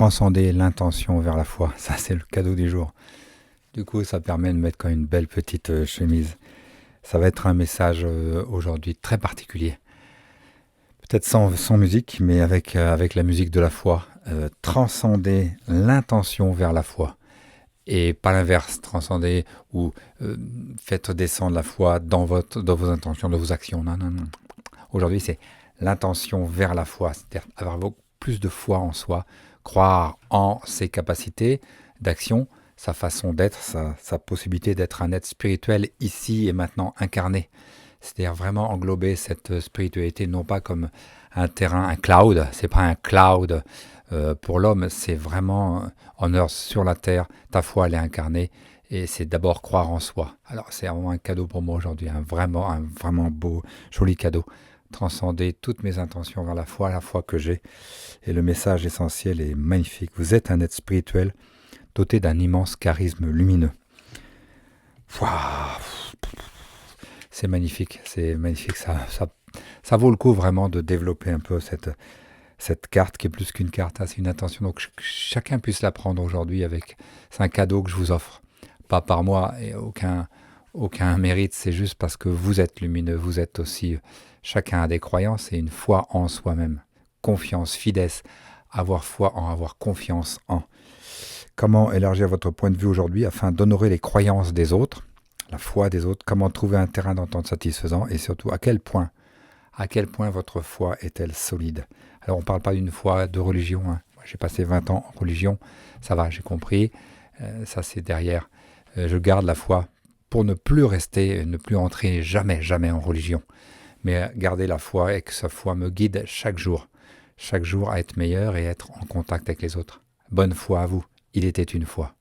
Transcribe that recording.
transcender l'intention vers la foi. Ça, c'est le cadeau du jour. Du coup, ça permet de mettre quand même une belle petite chemise. Ça va être un message aujourd'hui très particulier. Peut-être sans musique, mais avec la musique de la foi. Transcender l'intention vers la foi. Et pas l'inverse, transcender ou faites descendre la foi dans vos intentions, dans vos actions. Non, non, non. Aujourd'hui, c'est l'intention vers la foi, c'est-à-dire avoir plus de foi en soi, croire en ses capacités d'action, sa façon d'être, sa possibilité d'être un être spirituel ici et maintenant incarné. C'est-à-dire vraiment englober cette spiritualité non pas comme un terrain, un cloud, c'est pas un cloud pour l'homme, c'est vraiment en heure sur la terre, ta foi elle est incarnée et c'est d'abord croire en soi. Alors c'est vraiment un cadeau pour moi aujourd'hui, un vraiment beau, joli cadeau. Transcender toutes mes intentions vers la foi que j'ai. Et le message essentiel est magnifique. Vous êtes un être spirituel doté d'un immense charisme lumineux. Waouh, c'est magnifique, ça vaut le coup vraiment de développer un peu cette carte qui est plus qu'une carte, hein, c'est une intention. Donc que chacun puisse la prendre aujourd'hui c'est un cadeau que je vous offre. Pas par moi et aucun mérite, c'est juste parce que vous êtes lumineux, vous êtes aussi, chacun a des croyances et une foi en soi-même. Confiance, fidèle, avoir foi en, avoir confiance en. Comment élargir votre point de vue aujourd'hui afin d'honorer les croyances des autres, la foi des autres, comment trouver un terrain d'entente satisfaisant et surtout à quel point votre foi est-elle solide. Alors on ne parle pas d'une foi de religion, hein. Moi, j'ai passé 20 ans en religion, ça va, j'ai compris, ça c'est derrière. Je garde la foi pour ne plus rester, ne plus entrer jamais en religion, mais garder la foi et que sa foi me guide chaque jour à être meilleur et être en contact avec les autres. Bonne foi à vous, il était une fois.